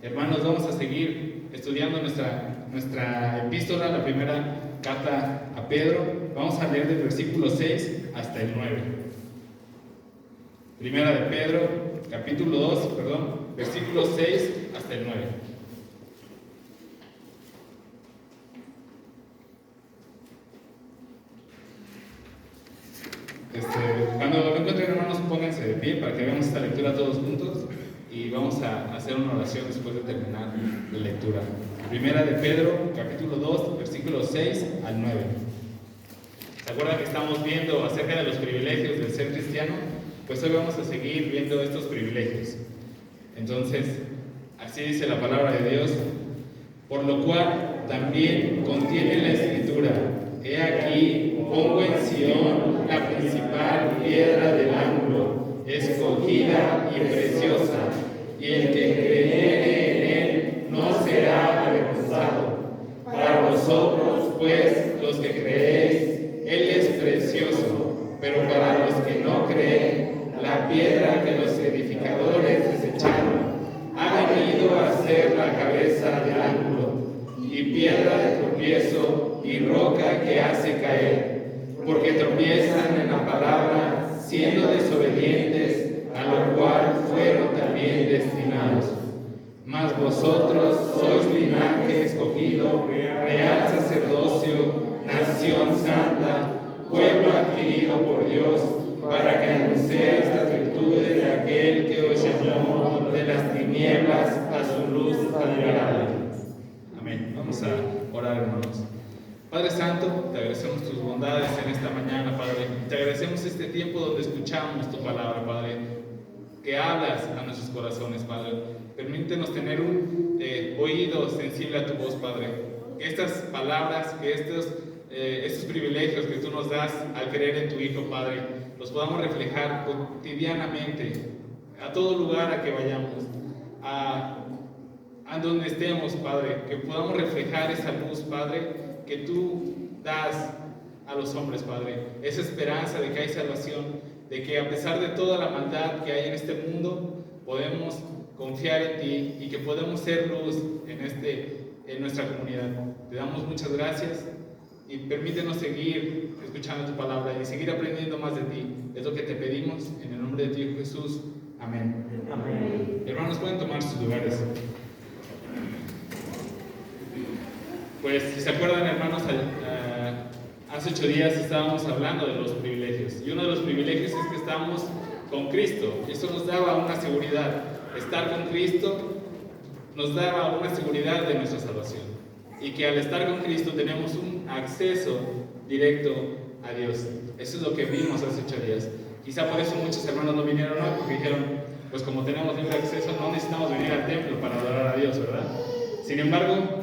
Hermanos, vamos a seguir estudiando nuestra epístola, la primera carta a Pedro. Vamos a leer del versículo 6 hasta el 9. Primera de Pedro, capítulo 2, versículo 6 hasta el 9. Cuando lo encuentren, hermanos, pónganse de pie para que veamos esta lectura todos juntos y vamos a hacer una oración después de terminar la lectura. Primera de Pedro, capítulo 2, versículos 6 al 9. ¿Se acuerdan que estamos viendo acerca de los privilegios del ser cristiano? Pues hoy vamos a seguir viendo estos privilegios. Entonces, así dice la palabra de Dios: por lo cual también contiene la Escritura: he aquí, pongo en Sión la principal piedra del ángulo, escogida y preciosa, y el que creyere en él no será avergonzado. Para vosotros, pues, los que creéis, él es precioso, pero para los que no creen, la piedra que los edificadores desecharon ha venido a ser la cabeza del ángulo, y piedra de tropiezo y roca que hace caer, porque tropiezan en la palabra, siendo desobedientes, a lo cual fueron también destinados. Mas vosotros sois linaje escogido, real sacerdocio, nación santa, pueblo adquirido por Dios, para que anunciéis las virtudes de aquel que os llamó de las tinieblas a su luz admirable. Amén. Vamos a orar, hermanos. Padre Santo, te agradecemos tus bondades en esta mañana, Padre. Te agradecemos este tiempo donde escuchamos tu palabra, Padre, que hablas a nuestros corazones, Padre. Permítenos tener un oído sensible a tu voz, Padre. Que estas palabras, que estos privilegios que tú nos das al creer en tu Hijo, Padre, los podamos reflejar cotidianamente, a todo lugar a que vayamos, a donde estemos, Padre, que podamos reflejar esa luz, Padre, que tú das a los hombres, Padre, esa esperanza de que hay salvación, de que a pesar de toda la maldad que hay en este mundo, podemos confiar en ti y que podemos ser luz en nuestra comunidad. Te damos muchas gracias y permítenos seguir escuchando tu palabra y seguir aprendiendo más de ti. Es lo que te pedimos en el nombre de ti, Jesús. Amén. Amén. Hermanos, pueden tomar sus lugares. Pues si se acuerdan, hermanos, hace 8 días estábamos hablando de los privilegios, y uno de los privilegios es que estamos con Cristo. Eso nos daba una seguridad. Estar con Cristo nos daba una seguridad de nuestra salvación, y que al estar con Cristo tenemos un acceso directo a Dios. Eso es lo que vimos hace 8 días. Quizá por eso muchos hermanos no vinieron hoy, porque dijeron, pues como tenemos libre acceso, no necesitamos venir al templo para adorar a Dios, ¿verdad? Sin embargo,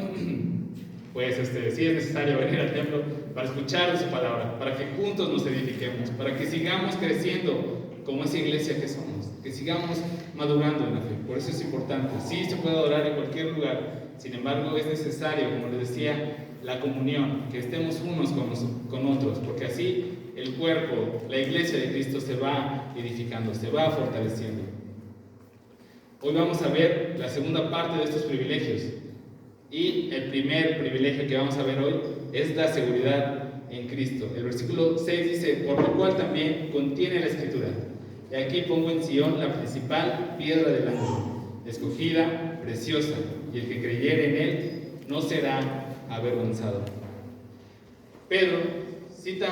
pues sí es necesario venir al templo para escuchar su palabra, para que juntos nos edifiquemos, para que sigamos creciendo como esa iglesia que somos, que sigamos madurando en la fe. Por eso es importante. Sí se puede adorar en cualquier lugar, sin embargo es necesario, como les decía, la comunión, que estemos unos con otros, porque así el cuerpo, la iglesia de Cristo se va edificando, se va fortaleciendo. Hoy vamos a ver la segunda parte de estos privilegios. Y el primer privilegio que vamos a ver hoy es la seguridad en Cristo. El versículo 6 dice: por lo cual también contiene la Escritura: y aquí pongo en Sión la principal piedra del ángulo, escogida, preciosa, y el que creyere en él no será avergonzado. Pedro cita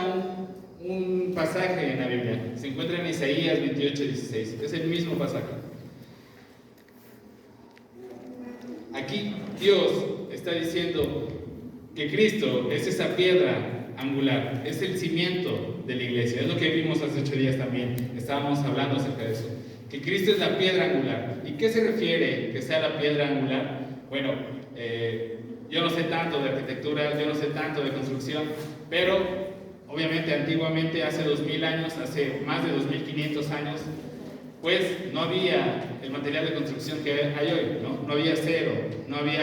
un pasaje en la Biblia. Se encuentra en Isaías 28:16. Es el mismo pasaje. Aquí Dios está diciendo que Cristo es esa piedra angular, es el cimiento de la iglesia. Es lo que vimos hace 8 días también, estábamos hablando acerca de eso, que Cristo es la piedra angular. ¿Y qué se refiere que sea la piedra angular? Bueno, yo no sé tanto de arquitectura, yo no sé tanto de construcción, pero obviamente antiguamente, hace 2000 años, hace más de 2500 años, pues no había el material de construcción que hay hoy, ¿no? No había acero, no había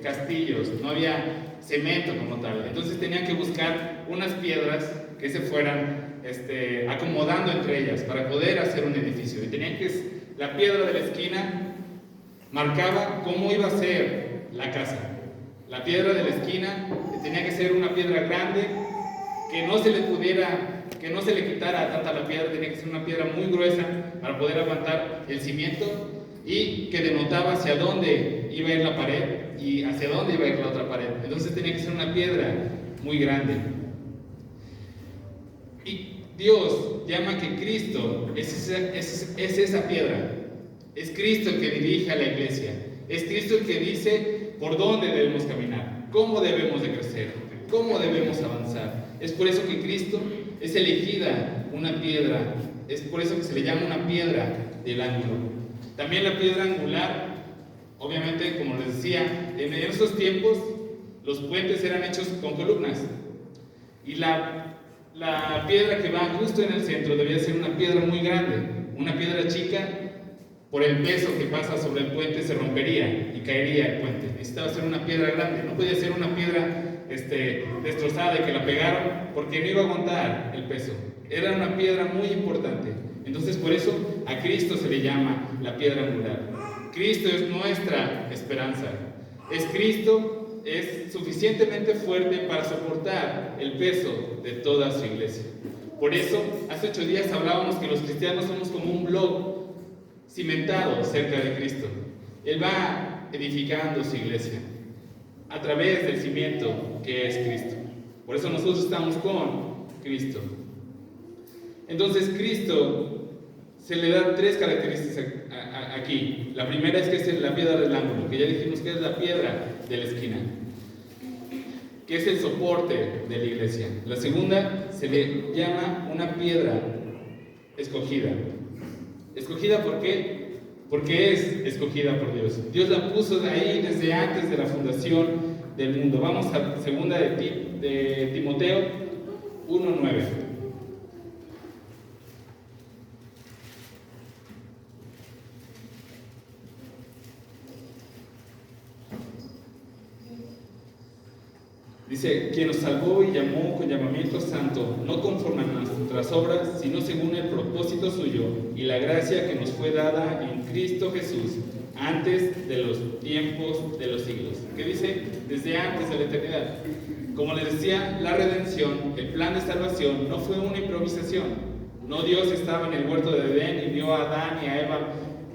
castillos, no había cemento como tal. Entonces tenían que buscar unas piedras que se fueran acomodando entre ellas para poder hacer un edificio. Y tenían que, la piedra de la esquina marcaba cómo iba a ser la casa. La piedra de la esquina tenía que ser una piedra grande, que no se le quitara tanta la piedra, tenía que ser una piedra muy gruesa para poder aguantar el cimiento y que denotaba hacia dónde iba a ir la pared y hacia dónde iba a ir la otra pared. Entonces tenía que ser una piedra muy grande. Y Dios llama que Cristo es esa piedra. Es Cristo el que dirige a la iglesia. Es Cristo el que dice por dónde debemos caminar, cómo debemos de crecer, cómo debemos avanzar. Es por eso que Cristo es elegida una piedra. Es por eso que se le llama una piedra del ángulo. También la piedra angular, obviamente, como les decía, en esos tiempos los puentes eran hechos con columnas. Y la piedra que va justo en el centro debía ser una piedra muy grande. Una piedra chica, por el peso que pasa sobre el puente, se rompería y caería el puente. Necesitaba ser una piedra grande, no podía ser una piedra destrozada y que la pegaron, porque no iba a aguantar el peso. Era una piedra muy importante. Entonces, por eso a Cristo se le llama la piedra angular. Cristo es nuestra esperanza. Cristo es suficientemente fuerte para soportar el peso de toda su iglesia. Por eso, hace 8 días hablábamos que los cristianos somos como un bloque cimentado cerca de Cristo. Él va edificando su iglesia a través del cimiento que es Cristo. Por eso nosotros estamos con Cristo. Entonces, Cristo se le dan 3 características aquí. La primera es que es la piedra del ángulo, que ya dijimos que es la piedra de la esquina, que es el soporte de la iglesia. La segunda se le llama una piedra escogida. ¿Escogida por qué? Porque es escogida por Dios. Dios la puso de ahí desde antes de la fundación del mundo. Vamos a segunda de Timoteo 1:9. Dice, quien nos salvó y llamó con llamamiento santo, no conforme a nuestras obras, sino según el propósito suyo y la gracia que nos fue dada en Cristo Jesús, antes de los tiempos de los siglos. ¿Qué dice? Desde antes de la eternidad. Como les decía, la redención, el plan de salvación, no fue una improvisación. No, Dios estaba en el huerto de Edén y vio a Adán y a Eva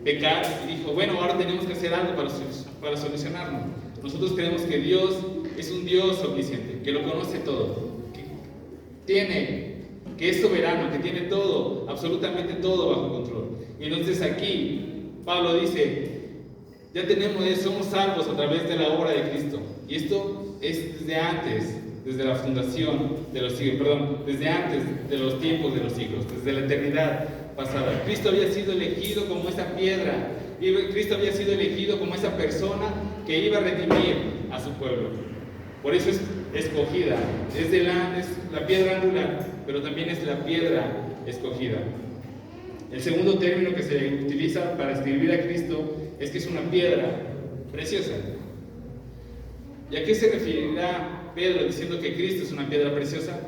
pecar y dijo, bueno, ahora tenemos que hacer algo para solucionarlo. Nosotros creemos que Dios es un Dios omnisciente, que lo conoce todo, que es soberano, que tiene todo, absolutamente todo bajo control. Y entonces aquí Pablo dice, ya somos salvos a través de la obra de Cristo. Y esto es desde antes, desde la fundación de los siglos, desde antes de los tiempos de los siglos, desde la eternidad pasada. Cristo había sido elegido como esa piedra, y Cristo había sido elegido como esa persona que iba a redimir a su pueblo. Por eso es escogida, es la piedra angular, pero también es la piedra escogida. El segundo término que se utiliza para escribir a Cristo es que es una piedra preciosa. ¿Y a qué se referirá Pedro diciendo que Cristo es una piedra preciosa?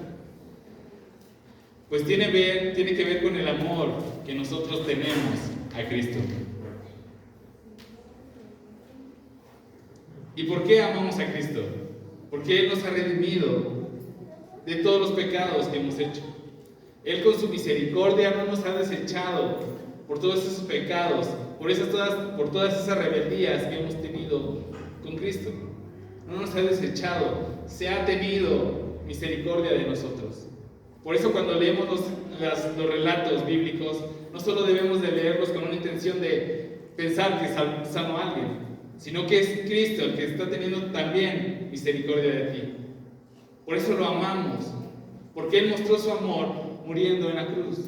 Pues tiene que ver con el amor que nosotros tenemos a Cristo. ¿Y por qué amamos a Cristo? Porque Él nos ha redimido de todos los pecados que hemos hecho. Él con su misericordia no nos ha desechado por todos esos pecados, por todas esas rebeldías que hemos tenido con Cristo. No nos ha desechado, se ha tenido misericordia de nosotros. Por eso cuando leemos los relatos bíblicos, no solo debemos de leerlos con una intención de pensar que sanó a alguien, sino que es Cristo el que está teniendo también misericordia de ti. Por eso lo amamos, porque Él mostró su amor muriendo en la cruz,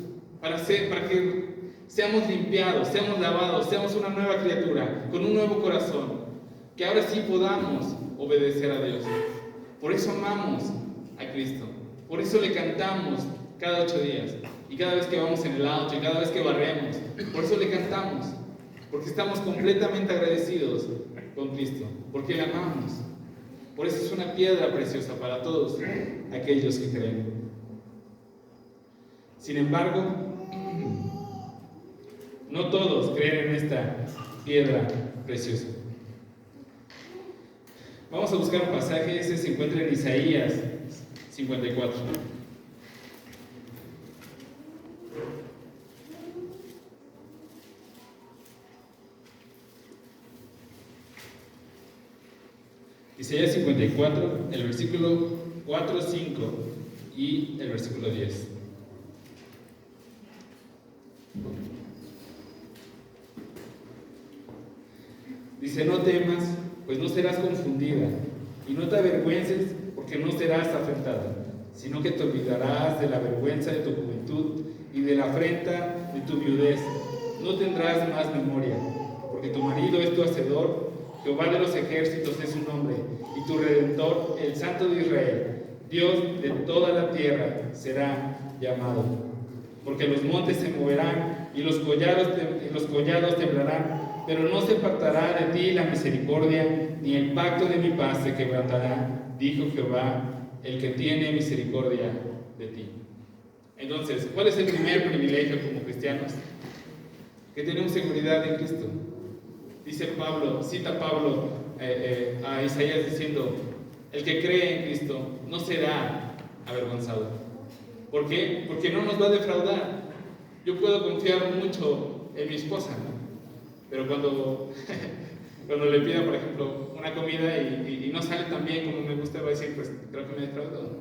para que seamos limpiados, seamos lavados, seamos una nueva criatura, con un nuevo corazón, que ahora sí podamos obedecer a Dios. Por eso amamos a Cristo, por eso le cantamos cada 8 días, y cada vez que vamos en el auto, y cada vez que barremos, por eso le cantamos. Porque estamos completamente agradecidos con Cristo, porque le amamos. Por eso es una piedra preciosa para todos aquellos que creen. Sin embargo, no todos creen en esta piedra precioso. Vamos a buscar un pasaje, ese se encuentra en Isaías 54. Isaías 54, el versículo 4, 5 y el versículo 10. Dice: no temas, pues no serás confundida, y no te avergüences, porque no serás afectada, sino que te olvidarás de la vergüenza de tu juventud y de la afrenta de tu viudez. No tendrás más memoria, porque tu marido es tu hacedor, Jehová de los ejércitos es su nombre, y tu Redentor, el Santo de Israel, Dios de toda la tierra, será llamado. Porque los montes se moverán y los collados temblarán, pero no se apartará de ti la misericordia, ni el pacto de mi paz se quebrantará, dijo Jehová, el que tiene misericordia de ti. Entonces, ¿cuál es el primer privilegio como cristianos? Que tenemos seguridad en Cristo. Dice Pablo, cita Pablo a Isaías diciendo: el que cree en Cristo no será avergonzado. ¿Por qué? Porque no nos va a defraudar. Yo puedo confiar mucho en mi esposa, ¿no? Pero cuando le pido, por ejemplo, una comida y no sale tan bien como me gusta, va a decir: pues creo que me defraudó.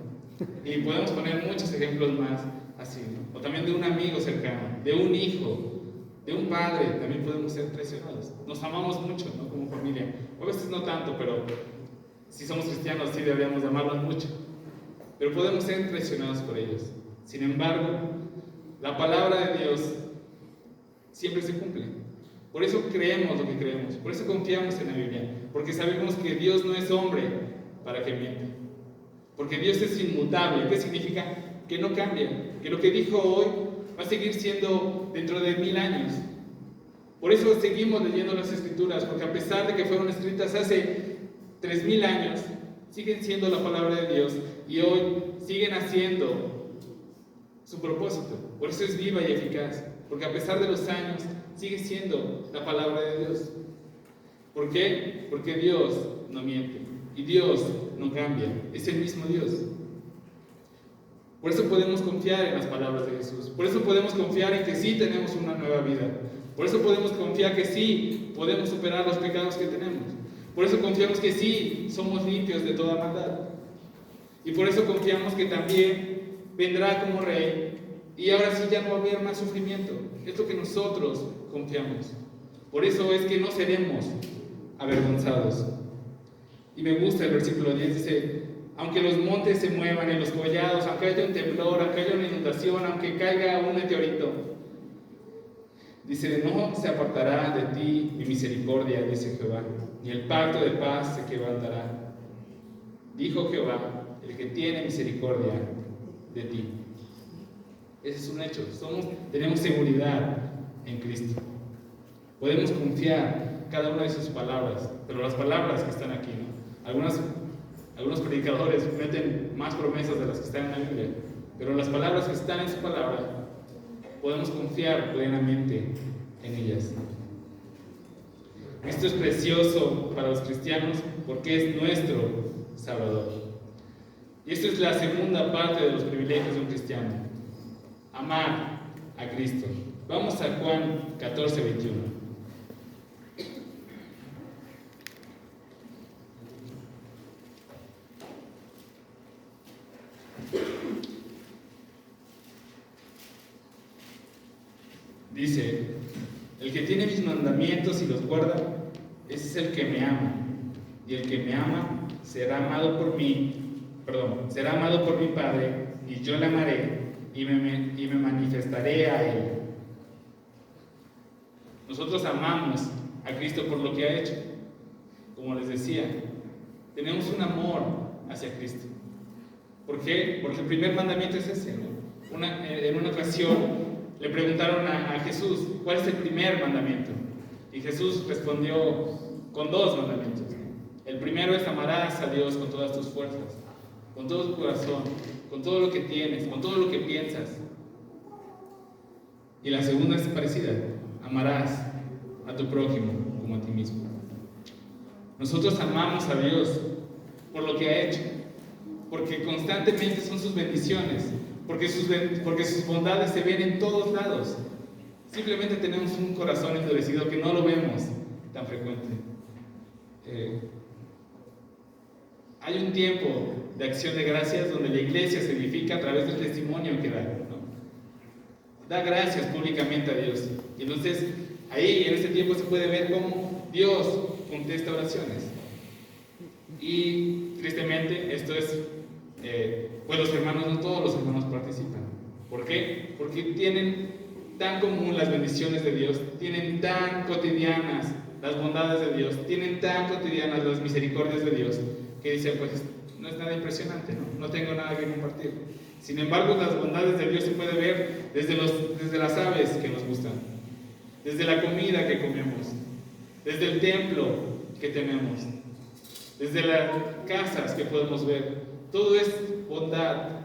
Y podemos poner muchos ejemplos más así, ¿no? O también de un amigo cercano, de un hijo, de un padre, también podemos ser traicionados. Nos amamos mucho, ¿no? Como familia. O a veces no tanto, pero si somos cristianos sí deberíamos de amarlos mucho. Pero podemos ser traicionados por ellos. Sin embargo, la palabra de Dios siempre se cumple. Por eso creemos lo que creemos, por eso confiamos en la Biblia, porque sabemos que Dios no es hombre para que mienta. Porque Dios es inmutable. ¿Qué significa? Que no cambia, que lo que dijo hoy va a seguir siendo dentro de 1000 años. Por eso seguimos leyendo las Escrituras, porque a pesar de que fueron escritas hace 3000 años, siguen siendo la palabra de Dios y hoy siguen haciendo su propósito. Por eso es viva y eficaz, porque a pesar de los años sigue siendo la palabra de Dios. ¿Por qué? Porque Dios no miente y Dios no cambia, es el mismo Dios. Por eso podemos confiar en las palabras de Jesús. Por eso podemos confiar en que sí tenemos una nueva vida. Por eso podemos confiar que sí podemos superar los pecados que tenemos. Por eso confiamos que sí somos limpios de toda maldad. Y por eso confiamos que también vendrá como Rey y ahora sí ya no va a haber más sufrimiento. Es lo que nosotros confiamos. Por eso es que no seremos avergonzados. Y me gusta el versículo 10, dice: aunque los montes se muevan en los collados, aunque haya un temblor, aunque haya una inundación, aunque caiga un meteorito, dice: no se apartará de ti mi misericordia, dice Jehová, ni el pacto de paz se quebrantará. Dijo Jehová, el que tiene misericordia de ti. Ese es un hecho. Tenemos seguridad en Cristo. Podemos confiar cada una de sus palabras, pero las palabras que están aquí, ¿no? Algunos predicadores meten más promesas de las que están en la Biblia, pero las palabras que están en su palabra, podemos confiar plenamente en ellas. Esto es precioso para los cristianos porque es nuestro Salvador. Y esto es la segunda parte de los privilegios de un cristiano: amar a Cristo. Vamos a Juan 14, 21. Dice: el que tiene mis mandamientos y los guarda, ese es el que me ama. Y el que me ama será amado por mi Padre, y yo le amaré y me manifestaré a él. Nosotros amamos a Cristo por lo que ha hecho. Como les decía, tenemos un amor hacia Cristo. ¿Por qué? Porque el primer mandamiento es ese, ¿no? En una ocasión le preguntaron a Jesús: ¿cuál es el primer mandamiento? Y Jesús respondió con 2 mandamientos. El primero es: amarás a Dios con todas tus fuerzas, con todo tu corazón, con todo lo que tienes, con todo lo que piensas. Y la segunda es parecida: amarás a tu prójimo como a ti mismo. Nosotros amamos a Dios por lo que ha hecho, porque constantemente son sus bendiciones, porque sus bondades se ven en todos lados. Simplemente tenemos un corazón endurecido que no lo vemos tan frecuente. Hay un tiempo de acción de gracias donde la iglesia se edifica a través del testimonio que da, ¿no? Da gracias públicamente a Dios. Y entonces, ahí en ese tiempo se puede ver cómo Dios contesta oraciones. Y tristemente, esto es, pues los hermanos, no todos los hermanos participan. ¿Por qué? Porque tienen tan común las bendiciones de Dios, tienen tan cotidianas las bondades de Dios, tienen tan cotidianas las misericordias de Dios, que dicen, pues no es nada impresionante, no tengo nada que compartir. Sin embargo, las bondades de Dios se puede ver desde las aves que nos gustan, desde la comida que comemos, desde el templo que tenemos, desde las casas que podemos ver. Todo es bondad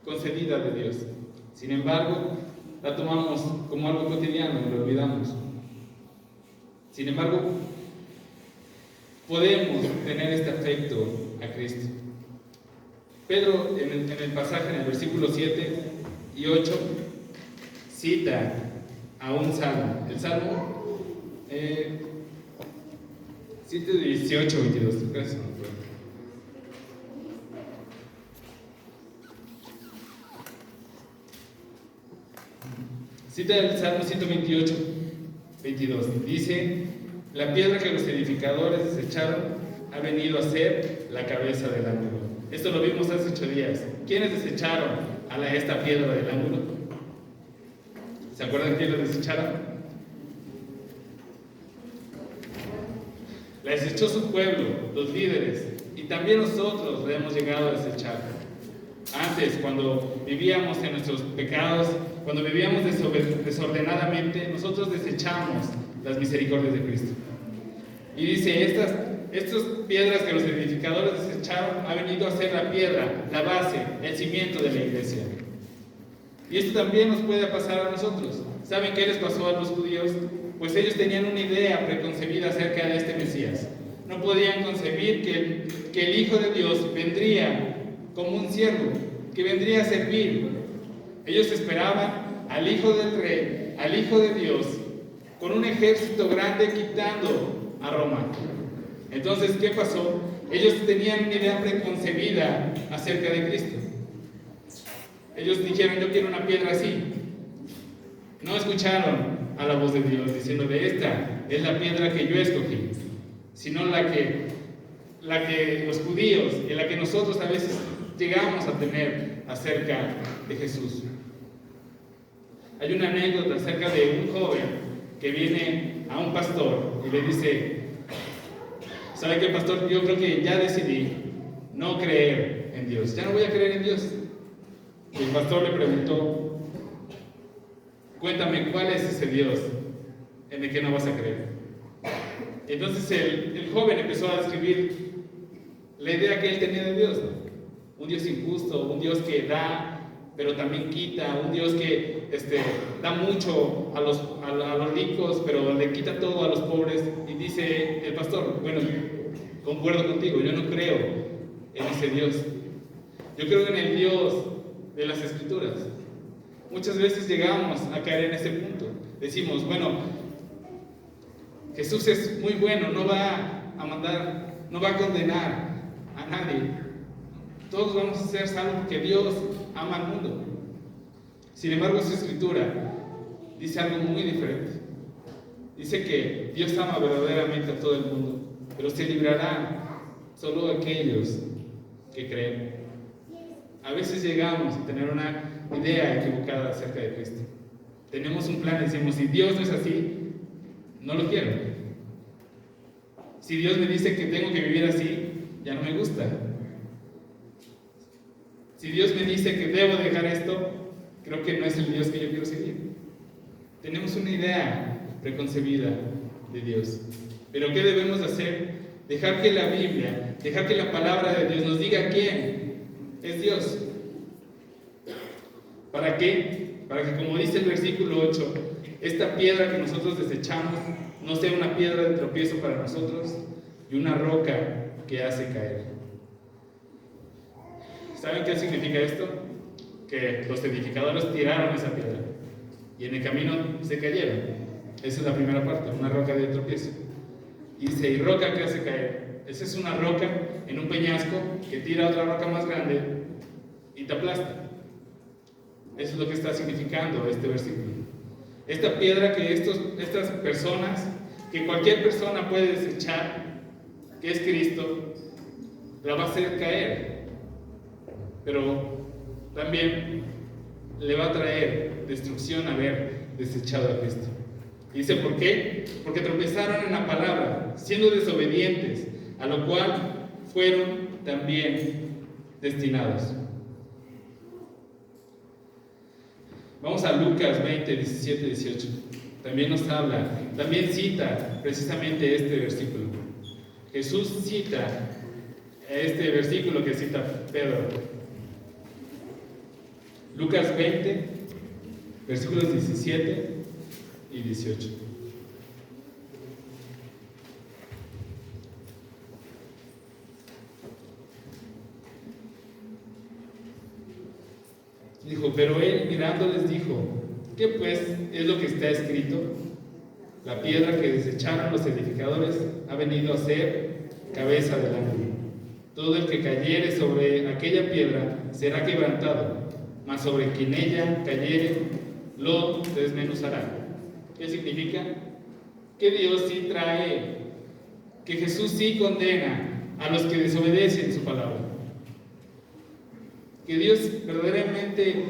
concedida de Dios. Sin embargo, la tomamos como algo cotidiano y lo olvidamos. Sin embargo, podemos tener este afecto a Cristo. Pedro, en el pasaje, en el versículo 7 y 8, cita a un salmo. El salmo 7, 18, 22. Gracias, no me acuerdo. Cita el Salmo 128, 22. Dice: la piedra que los edificadores desecharon ha venido a ser la cabeza del ángulo. Esto lo vimos hace 8 días. ¿Quiénes desecharon a esta piedra del ángulo? ¿Se acuerdan quién la desecharon? La desechó su pueblo, los líderes, y también nosotros la hemos llegado a desechar. Antes, cuando vivíamos en nuestros pecados, cuando vivíamos desordenadamente, nosotros desechamos las misericordias de Cristo. Y dice, estas piedras que los edificadores desecharon ha venido a ser la piedra, la base, el cimiento de la iglesia. Y esto también nos puede pasar a nosotros. ¿Saben qué les pasó a los judíos? Pues ellos tenían una idea preconcebida acerca de este Mesías. No podían concebir que el Hijo de Dios vendría como un siervo, que vendría a servir. Ellos esperaban al Hijo del Rey, al Hijo de Dios, con un ejército grande quitando a Roma. Entonces, ¿qué pasó? Ellos tenían una idea preconcebida acerca de Cristo. Ellos dijeron, yo quiero una piedra así. No escucharon a la voz de Dios diciéndole, esta es la piedra que yo escogí, sino la que los judíos y la que nosotros a veces llegamos a tener acerca de Jesús. Hay una anécdota acerca de un joven que viene a un pastor y le dice, ¿sabe qué, pastor? Yo creo que ya decidí no creer en Dios, ya no voy a creer en Dios. Y el pastor le preguntó, cuéntame, ¿cuál es ese Dios en el que no vas a creer? Entonces el joven empezó a describir la idea que él tenía de Dios, ¿no? Un Dios injusto, un Dios que da, pero también quita, un Dios que da mucho a los ricos, pero le quita todo a los pobres. Y dice el pastor, bueno, concuerdo contigo, yo no creo en ese Dios. Yo creo en el Dios de las Escrituras. Muchas veces llegamos a caer en ese punto. Decimos, bueno, Jesús es muy bueno, no va a condenar a nadie. Todos vamos a ser salvos porque Dios ama al mundo. Sin embargo, su escritura dice algo muy diferente. Dice que Dios ama verdaderamente a todo el mundo, pero se librará solo aquellos que creen. A veces llegamos a tener una idea equivocada acerca de Cristo. Tenemos un plan y decimos, si Dios no es así, no lo quiero. Si Dios me dice que tengo que vivir así, ya no me gusta. Si Dios me dice que debo dejar esto, creo que no es el Dios que yo quiero seguir. Tenemos una idea preconcebida de Dios. Pero ¿qué debemos hacer? Dejar que la Biblia, dejar que la palabra de Dios nos diga quién es Dios. ¿Para qué? Para que, como dice el versículo 8, esta piedra que nosotros desechamos no sea una piedra de tropiezo para nosotros y una roca que hace caer. ¿Saben qué significa esto? Que los edificadores tiraron esa piedra y en el camino se cayeron. Esa es la primera parte, una roca de tropiezo. Y dice, y roca que hace caer. Esa es una roca en un peñasco que tira otra roca más grande y te aplasta. Eso es lo que está significando este versículo. Esta piedra que estas personas, que cualquier persona puede desechar, que es Cristo, la va a hacer caer. Pero también le va a traer destrucción haber desechado a Cristo. Y dice, ¿por qué? Porque tropezaron en la palabra, siendo desobedientes, a lo cual fueron también destinados. Vamos a Lucas 20, 17, 18. También nos habla, también cita precisamente este versículo. Jesús cita este versículo que cita Pedro. Lucas 20, versículos 17 y 18. Dijo, pero él mirándoles dijo, ¿qué pues es lo que está escrito? La piedra que desecharon los edificadores ha venido a ser cabeza del ángulo. Todo el que cayere sobre aquella piedra será quebrantado, mas sobre quien ella cayere lo desmenuzará. ¿Qué significa? Que Dios sí trae, que Jesús sí condena a los que desobedecen su palabra. Que Dios verdaderamente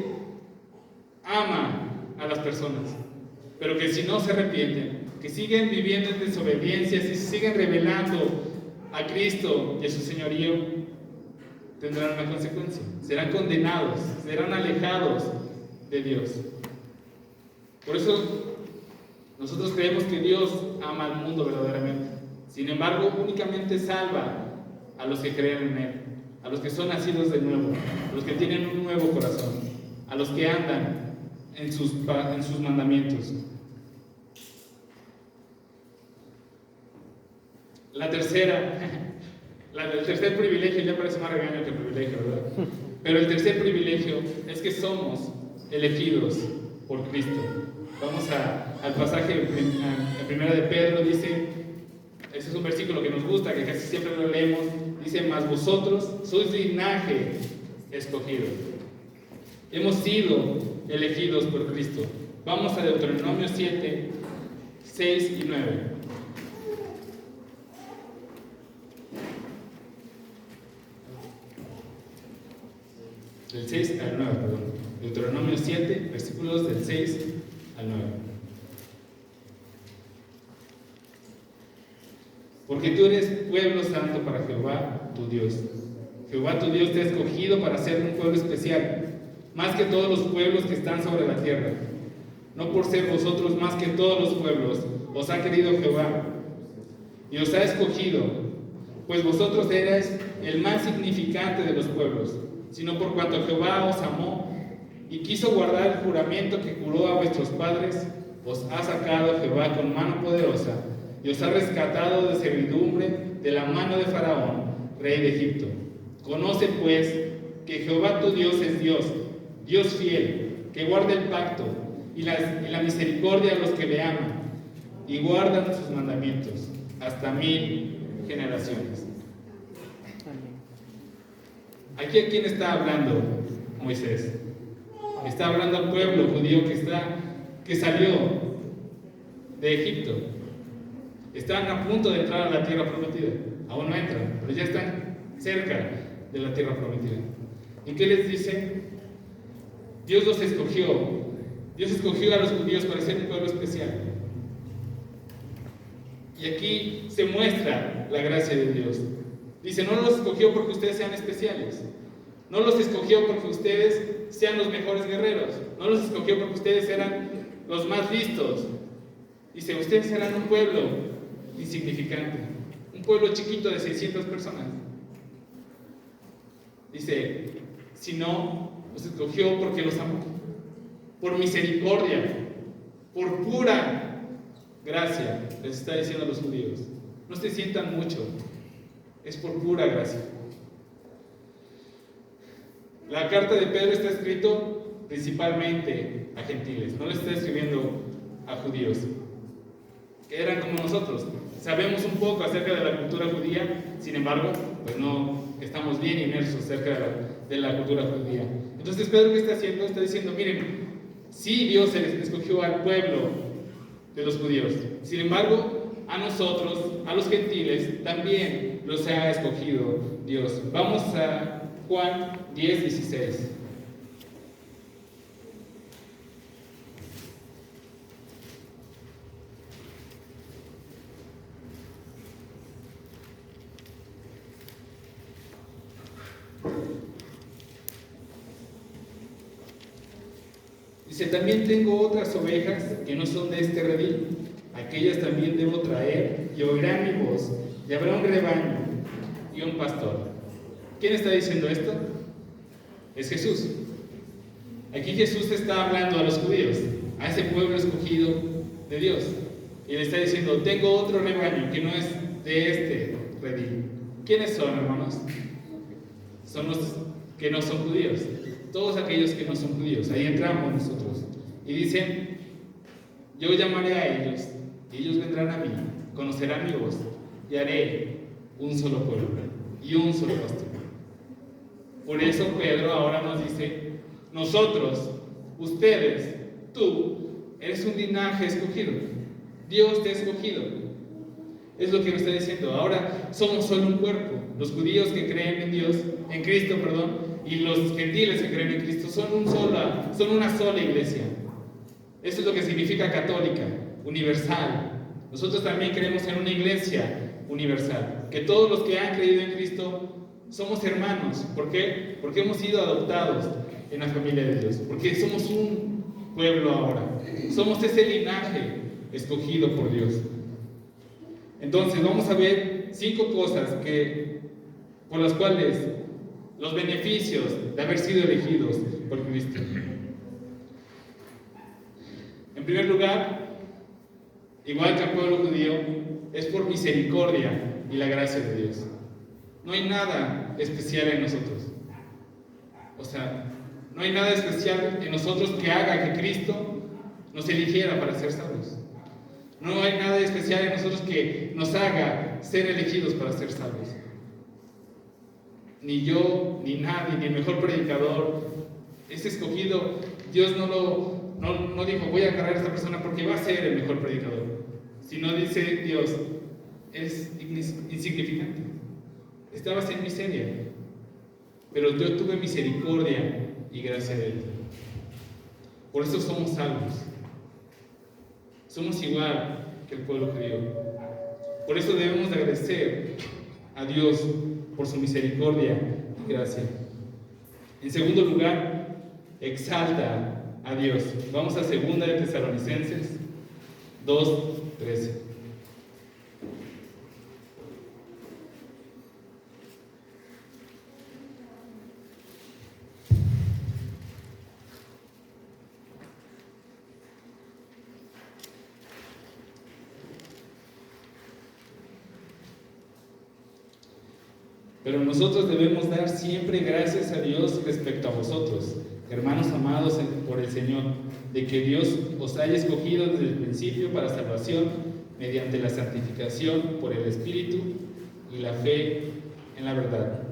ama a las personas, pero que si no se arrepienten, que siguen viviendo en desobediencia, si siguen rebelando a Cristo y a su señorío, tendrán una consecuencia. Serán condenados, serán alejados de Dios. Por eso nosotros creemos que Dios ama al mundo verdaderamente. Sin embargo, únicamente salva a los que creen en Él, a los que son nacidos de nuevo, a los que tienen un nuevo corazón, a los que andan en sus mandamientos. El tercer privilegio, ya parece más regaño que privilegio, ¿verdad? Pero el tercer privilegio es que somos elegidos por Cristo. Vamos al pasaje en primera de Pedro, dice, ese es un versículo que nos gusta, que casi siempre lo leemos, dice, mas vosotros sois linaje escogido. Hemos sido elegidos por Cristo. Vamos a Deuteronomio 7, 6 y 9. Del 6 al 9, perdón. Deuteronomio 7, versículos del 6 al 9. Porque tú eres pueblo santo para Jehová tu Dios. Jehová tu Dios te ha escogido para ser un pueblo especial, más que todos los pueblos que están sobre la tierra. No por ser vosotros más que todos los pueblos, os ha querido Jehová, y os ha escogido, pues vosotros erais el más significante de los pueblos, sino por cuanto Jehová os amó y quiso guardar el juramento que juró a vuestros padres, os ha sacado Jehová con mano poderosa y os ha rescatado de servidumbre de la mano de Faraón, rey de Egipto. Conoce pues que Jehová tu Dios es Dios, Dios fiel, que guarda el pacto y la misericordia a los que le aman y guardan sus mandamientos hasta 1000 generaciones. Aquí a quién está hablando Moisés. Está hablando al pueblo judío que salió de Egipto. Están a punto de entrar a la tierra prometida. Aún no entran, pero ya están cerca de la tierra prometida. ¿Y qué les dice? Dios los escogió. Dios escogió a los judíos para ser un pueblo especial. Y aquí se muestra la gracia de Dios. Dice, no los escogió porque ustedes sean especiales. No los escogió porque ustedes sean los mejores guerreros. No los escogió porque ustedes eran los más listos. Dice, ustedes serán un pueblo insignificante. Un pueblo chiquito de 600 personas. Dice, sino los escogió porque los amó. Por misericordia. Por pura gracia, les está diciendo a los judíos. No se sientan mucho, es por pura gracia. La carta de Pedro está escrito principalmente a gentiles, no le está escribiendo a judíos, que eran como nosotros. Sabemos un poco acerca de la cultura judía, sin embargo, pues no estamos bien inmersos acerca de la cultura judía. Entonces Pedro, ¿qué está haciendo? Está diciendo, miren, sí, Dios escogió al pueblo de los judíos, sin embargo, a nosotros, a los gentiles, también los ha escogido Dios. Vamos a Juan 10:16. Dice, también tengo otras ovejas que no son de este redil. Aquellas también debo traer, y oirán mi voz, y habrá un rebaño y un pastor. ¿Quién está diciendo esto? Es Jesús. Aquí Jesús está hablando a los judíos, a ese pueblo escogido de Dios. Y le está diciendo, tengo otro rebaño que no es de este redil. ¿Quiénes son, hermanos? Son los que no son judíos. Todos aquellos que no son judíos. Ahí entramos nosotros. Y dicen, yo llamaré a ellos, y ellos vendrán a mí, conocerán mi voz, y haré un solo pueblo y un solo pastor. Por eso Pedro ahora nos dice, nosotros, ustedes, tú, eres un linaje escogido. Dios te ha escogido. Es lo que nos está diciendo. Ahora somos solo un cuerpo. Los judíos que creen en Dios, en Cristo, y los gentiles que creen en Cristo son una sola iglesia. Eso es lo que significa católica, universal. Nosotros también creemos en una iglesia universal, que todos los que han creído en Cristo somos hermanos. ¿Por qué? Porque hemos sido adoptados en la familia de Dios, porque somos un pueblo ahora, somos ese linaje escogido por Dios. Entonces vamos a ver 5 cosas por las cuales los beneficios de haber sido elegidos por Cristo. En primer lugar, igual que al pueblo judío, es por misericordia y la gracia de Dios. No hay nada especial en nosotros. O sea, no hay nada especial en nosotros que haga que Cristo nos eligiera para ser salvos. No hay nada especial en nosotros que nos haga ser elegidos para ser salvos. Ni yo, ni nadie, ni el mejor predicador es escogido. Dios no dijo, voy a agarrar a esta persona porque va a ser el mejor predicador. Sino dice Dios, es insignificante. Estabas en miseria, pero yo tuve misericordia y gracia de él. Por eso somos salvos. Somos igual que el pueblo judío. Por eso debemos de agradecer a Dios por su misericordia y gracia. En segundo lugar, exalta a Dios. Vamos a 2 de Tesalonicenses 2:13. Pero nosotros debemos dar siempre gracias a Dios respecto a vosotros, hermanos amados por el Señor, de que Dios os haya escogido desde el principio para salvación mediante la santificación por el Espíritu y la fe en la verdad.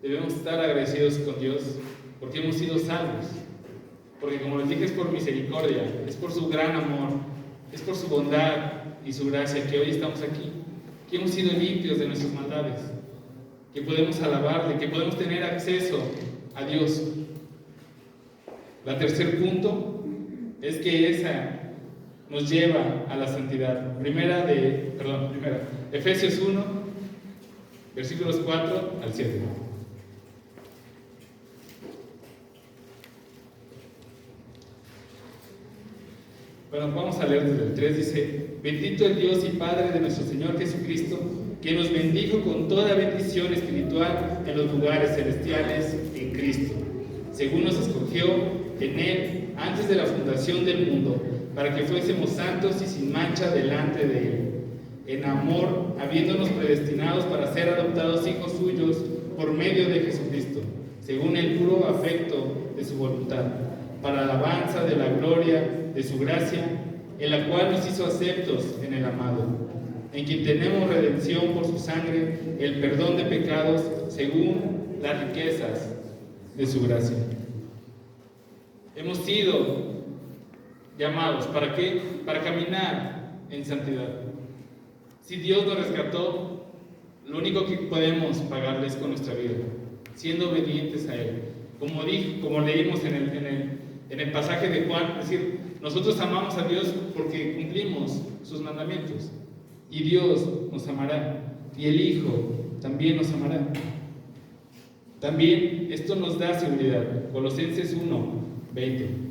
Debemos estar agradecidos con Dios porque hemos sido salvos, porque como les dije, es por misericordia, es por su gran amor, es por su bondad y su gracia que hoy estamos aquí, que hemos sido limpios de nuestras maldades, que podemos alabarle, que podemos tener acceso a Dios. El tercer punto es que esa nos lleva a la santidad. Efesios 1, versículos 4 al 7. Bueno, vamos a leer desde el 3, dice: bendito el Dios y Padre de nuestro Señor Jesucristo, que nos bendijo con toda bendición espiritual en los lugares celestiales en Cristo, según nos escogió en Él antes de la fundación del mundo, para que fuésemos santos y sin mancha delante de Él, en amor, habiéndonos predestinados para ser adoptados hijos suyos por medio de Jesucristo, según el puro afecto de su voluntad, para alabanza de la gloria de su gracia, en la cual nos hizo aceptos en el amado, en quien tenemos redención por su sangre, el perdón de pecados, según las riquezas de su gracia. Hemos sido llamados, ¿para qué? Para caminar en santidad. Si Dios nos rescató, lo único que podemos pagarle es con nuestra vida, siendo obedientes a Él. Como leímos en el pasaje de Juan, es decir, nosotros amamos a Dios porque cumplimos sus mandamientos. Y Dios nos amará, y el Hijo también nos amará. También esto nos da seguridad. Colosenses 1:20.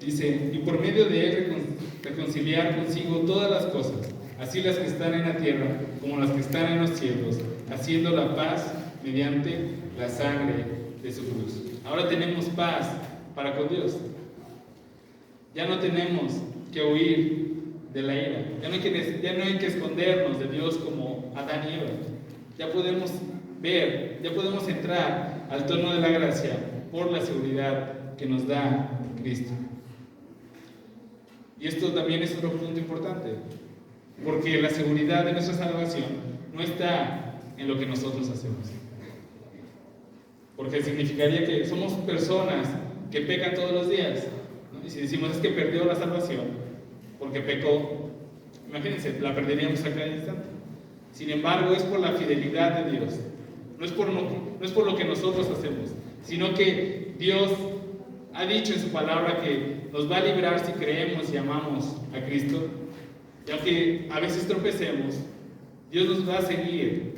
Dice, y por medio de Él reconciliar consigo todas las cosas, así las que están en la tierra como las que están en los cielos, haciendo la paz mediante la sangre de su cruz. Ahora tenemos paz para con Dios. Ya no tenemos que huir de la ira. Ya no hay que escondernos de Dios como Adán y Eva. Ya podemos ver, ya podemos entrar al trono de la gracia por la seguridad que nos da Cristo. Y esto también es otro punto importante, porque la seguridad de nuestra salvación no está en lo que nosotros hacemos. Porque significaría que somos personas que pecan todos los días, ¿no? Y si decimos es que perdió la salvación porque pecó, imagínense, la perderíamos a cada instante. Sin embargo, es por la fidelidad de Dios, no es por lo que nosotros hacemos, sino que Dios ha dicho en su palabra que nos va a librar si creemos y amamos a Cristo. Y aunque a veces tropecemos, Dios nos va a seguir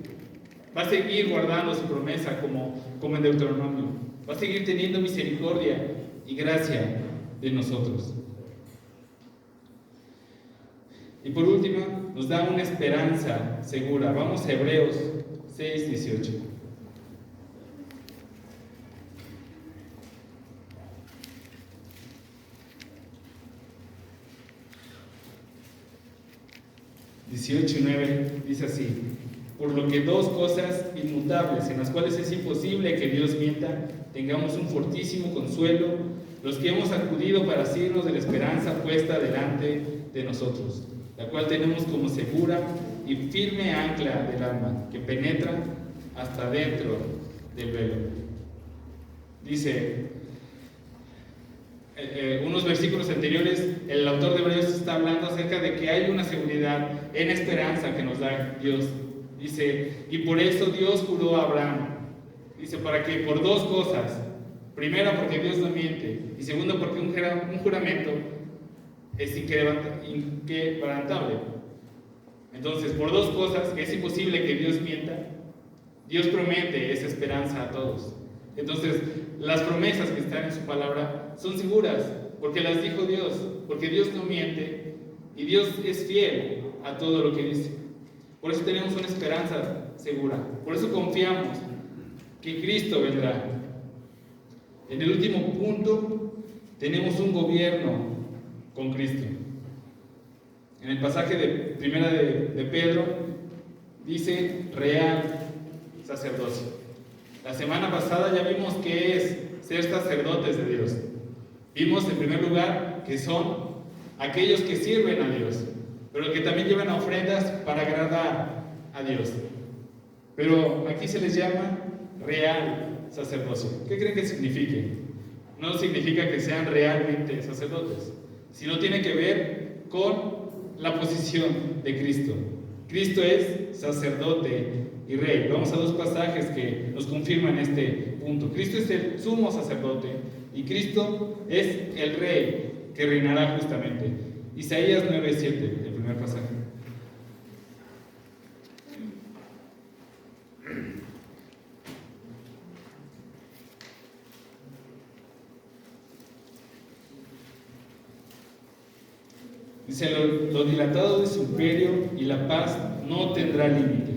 guardando su promesa como en Deuteronomio. Va a seguir teniendo misericordia y gracia de nosotros. Y por último, nos da una esperanza segura. Vamos a Hebreos 6:18. Dice así: por lo que dos cosas inmutables, en las cuales es imposible que Dios mienta, tengamos un fortísimo consuelo, los que hemos acudido para asirnos de la esperanza puesta delante de nosotros, la cual tenemos como segura y firme ancla del alma, que penetra hasta dentro del velo. Dice, unos versículos anteriores, el autor de Hebreos está hablando acerca de que hay una seguridad en esperanza que nos da Dios. Dice, y por eso Dios juró a Abraham. Dice, para que por dos cosas: primero, porque Dios no miente, y segundo, porque un juramento es inquebrantable. Entonces, por dos cosas, que es imposible que Dios mienta, Dios promete esa esperanza a todos. Entonces, las promesas que están en su palabra son seguras, porque las dijo Dios, porque Dios no miente, y Dios es fiel a todo lo que dice. Por eso tenemos una esperanza segura, por eso confiamos que Cristo vendrá. En el último punto, tenemos un gobierno con Cristo. En el pasaje de primera de Pedro, dice real sacerdocio. La semana pasada ya vimos qué es ser sacerdotes de Dios. Vimos en primer lugar que son aquellos que sirven a Dios, pero que también llevan ofrendas para agradar a Dios. Pero aquí se les llama real sacerdocio. ¿Qué creen que signifique? No significa que sean realmente sacerdotes, sino tiene que ver con la posición de Cristo. Cristo es sacerdote y rey. Vamos a dos pasajes que nos confirman este punto. Cristo es el sumo sacerdote y Cristo es el rey que reinará justamente. Isaías 9:7, el primer pasaje. Dice, lo dilatado de su imperio y la paz no tendrá límite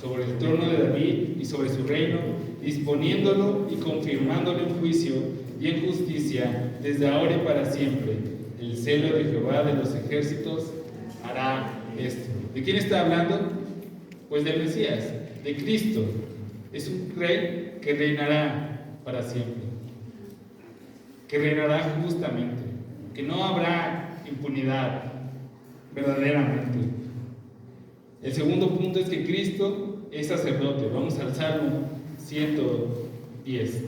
sobre el trono de David y sobre su reino, disponiéndolo y confirmándolo en juicio y en justicia desde ahora y para siempre. El celo de Jehová de los ejércitos hará esto. ¿De quién está hablando? Pues del Mesías, de Cristo. Es un rey que reinará para siempre, que reinará justamente, que no habrá impunidad verdaderamente. El segundo punto es que Cristo es sacerdote. Vamos al Salmo 110.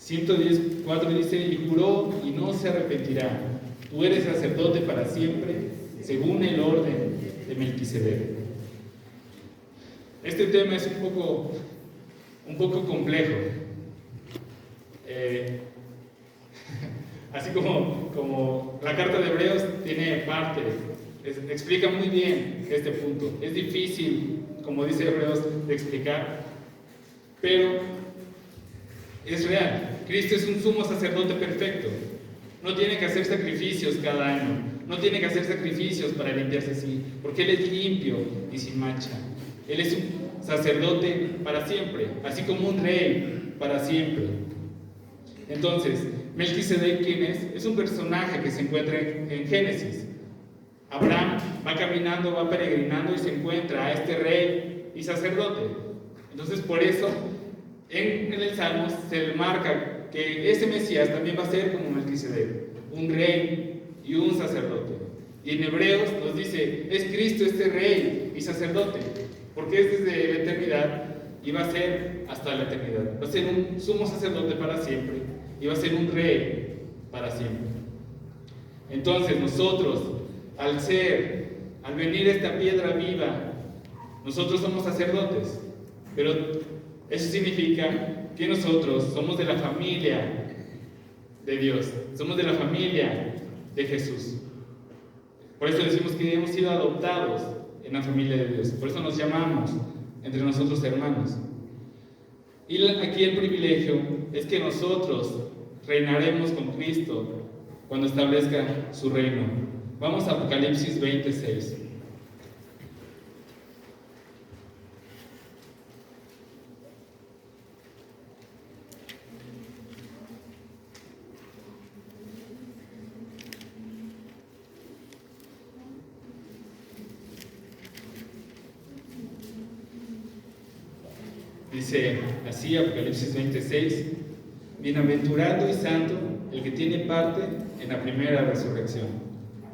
110:4 dice: y juró y no se arrepentirá. Tú eres sacerdote para siempre, según el orden de Melquisedec. Este tema es un poco complejo. Así como la carta de Hebreos tiene partes, explica muy bien este punto. Es difícil, como dice Hebreos, de explicar, pero es real. Cristo es un sumo sacerdote perfecto. No tiene que hacer sacrificios cada año, no tiene que hacer sacrificios para limpiarse así, porque Él es limpio y sin mancha. Él es un sacerdote para siempre, así como un rey para siempre. Entonces, Melquisedec, ¿quién es? Es un personaje que se encuentra en Génesis. Abraham va caminando, va peregrinando y se encuentra a este rey y sacerdote. Entonces, por eso, en el Salmo se marca que ese Mesías también va a ser como Melquisedec, un rey y un sacerdote. Y en Hebreos nos dice, es Cristo este rey y sacerdote, porque es desde la eternidad y va a ser hasta la eternidad. Va a ser un sumo sacerdote para siempre y va a ser un rey para siempre. Entonces nosotros, al venir esta piedra viva, nosotros somos sacerdotes, pero eso significa que nosotros somos de la familia de Dios, somos de la familia de Jesús. Por eso decimos que hemos sido adoptados en la familia de Dios, por eso nos llamamos entre nosotros hermanos. Y aquí el privilegio es que nosotros reinaremos con Cristo cuando establezca su reino. Vamos a Apocalipsis 26. Dice así, Apocalipsis 26: bienaventurado y santo el que tiene parte en la primera resurrección.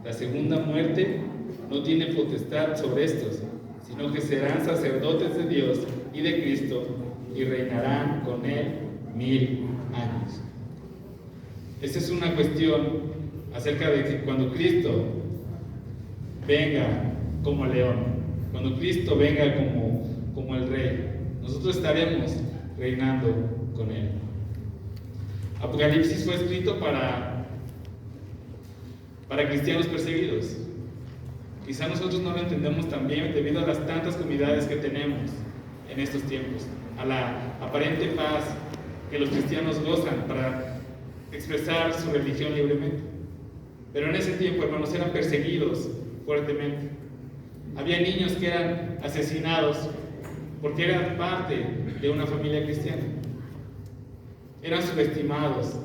La segunda muerte no tiene potestad sobre estos, sino que serán sacerdotes de Dios y de Cristo y reinarán con él 1000 años. Esta es una cuestión acerca de que cuando Cristo venga como león, cuando Cristo venga como el rey, nosotros estaremos reinando con Él. Apocalipsis fue escrito para cristianos perseguidos. Quizá nosotros no lo entendemos tan bien debido a las tantas comunidades que tenemos en estos tiempos, a la aparente paz que los cristianos gozan para expresar su religión libremente. Pero en ese tiempo, hermanos, eran perseguidos fuertemente. Había niños que eran asesinados porque eran parte de una familia cristiana. Eran subestimados,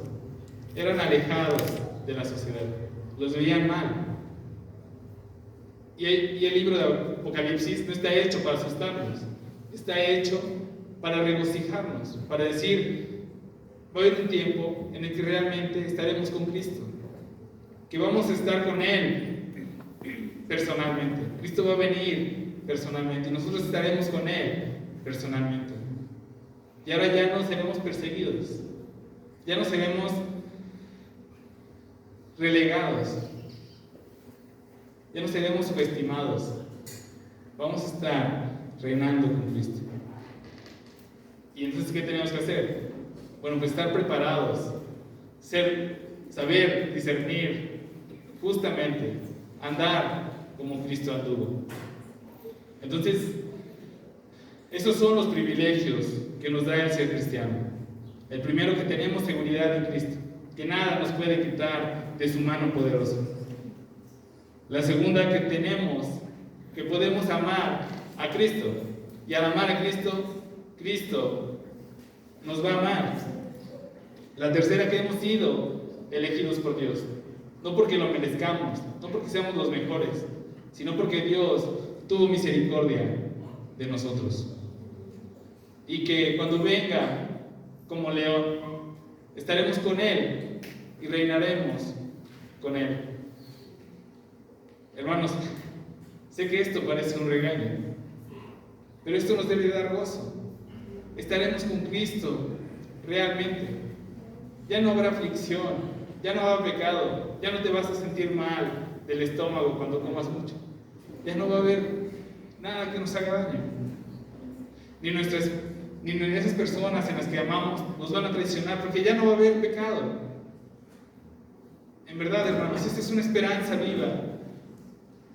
eran alejados de la sociedad, los veían mal. Y el libro de Apocalipsis no está hecho para asustarnos, está hecho para regocijarnos, para decir, va a haber un tiempo en el que realmente estaremos con Cristo, que vamos a estar con Él personalmente. Cristo va a venir personalmente y nosotros estaremos con Él personalmente. Y ahora ya no seremos perseguidos, ya no seremos relegados, ya no seremos subestimados. Vamos a estar reinando con Cristo. ¿Y entonces qué tenemos que hacer? Bueno, pues estar preparados, saber discernir justamente, andar como Cristo anduvo. Entonces, esos son los privilegios que nos da el ser cristiano. El primero, que tenemos seguridad en Cristo, que nada nos puede quitar de su mano poderosa. La segunda, que tenemos que podemos amar a Cristo. Y al amar a Cristo, Cristo nos va a amar. La tercera, que hemos sido elegidos por Dios. No porque lo merezcamos, no porque seamos los mejores, sino porque Dios tuvo misericordia de nosotros. Y que cuando venga como león, estaremos con Él y reinaremos con Él. Hermanos, sé que esto parece un regaño, pero esto nos debe dar gozo. Estaremos con Cristo realmente. Ya no habrá aflicción, ya no habrá pecado, ya no te vas a sentir mal del estómago cuando comas mucho. Ya no va a haber nada que nos haga daño. Ni esas personas en las que amamos nos van a traicionar, porque ya no va a haber pecado. En verdad, hermanos, esta es una esperanza viva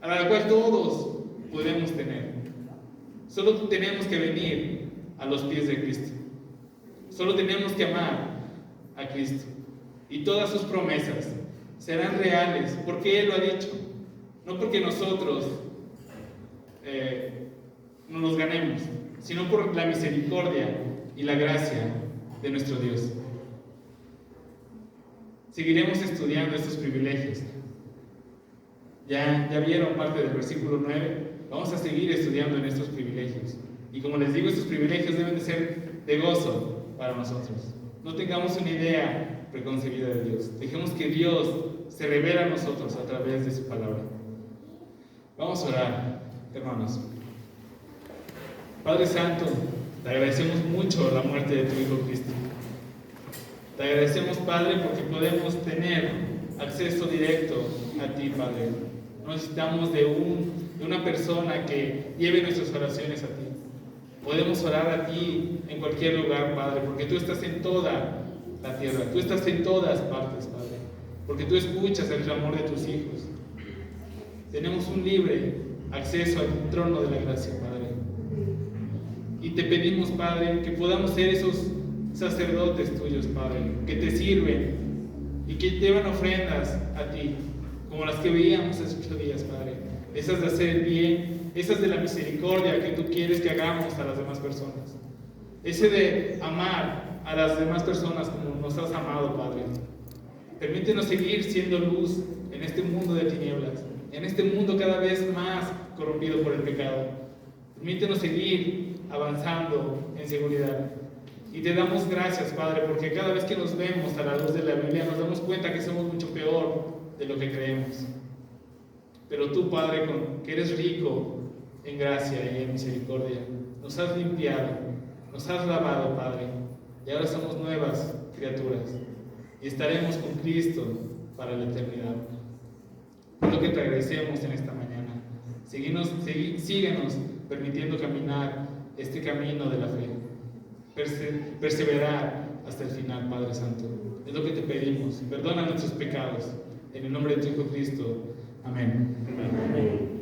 a la cual todos podemos tener. Solo tenemos que venir a los pies de Cristo. Solo tenemos que amar a Cristo. Y todas sus promesas serán reales porque Él lo ha dicho. No porque nosotros no nos ganemos, sino por la misericordia y la gracia de nuestro Dios. Seguiremos estudiando estos privilegios. Ya vieron parte del versículo 9. Vamos a seguir estudiando en estos privilegios. Y como les digo, estos privilegios deben de ser de gozo para nosotros. No tengamos una idea preconcebida de Dios. Dejemos que Dios se revele a nosotros a través de su palabra. Vamos a orar, hermanos. Padre Santo, te agradecemos mucho la muerte de tu Hijo Cristo. Te agradecemos, Padre, porque podemos tener acceso directo a ti, Padre. No necesitamos de una persona que lleve nuestras oraciones a ti. Podemos orar a ti en cualquier lugar, Padre, porque tú estás en toda la tierra. Tú estás en todas partes, Padre, porque tú escuchas el clamor de tus hijos. Tenemos un libre acceso al trono de la gracia, Padre. Y te pedimos, Padre, que podamos ser esos sacerdotes tuyos, Padre, que te sirven y que llevan ofrendas a ti, como las que veíamos hace 8 días, Padre. Esas de hacer el bien, esas de la misericordia que tú quieres que hagamos a las demás personas. Ese de amar a las demás personas como nos has amado, Padre. Permítenos seguir siendo luz en este mundo de tinieblas, en este mundo cada vez más corrompido por el pecado. Permítenos seguir avanzando en seguridad. Y te damos gracias, Padre, porque cada vez que nos vemos a la luz de la Biblia nos damos cuenta que somos mucho peor de lo que creemos. Pero tú, Padre, que eres rico en gracia y en misericordia, nos has limpiado, nos has lavado, Padre, y ahora somos nuevas criaturas y estaremos con Cristo para la eternidad. Por lo que te agradecemos en esta mañana. Síguenos permitiendo caminar este camino de la fe, perseverar hasta el final, Padre Santo. Es lo que te pedimos. Perdona nuestros pecados. En el nombre de tu Hijo Cristo. Amén. Amén.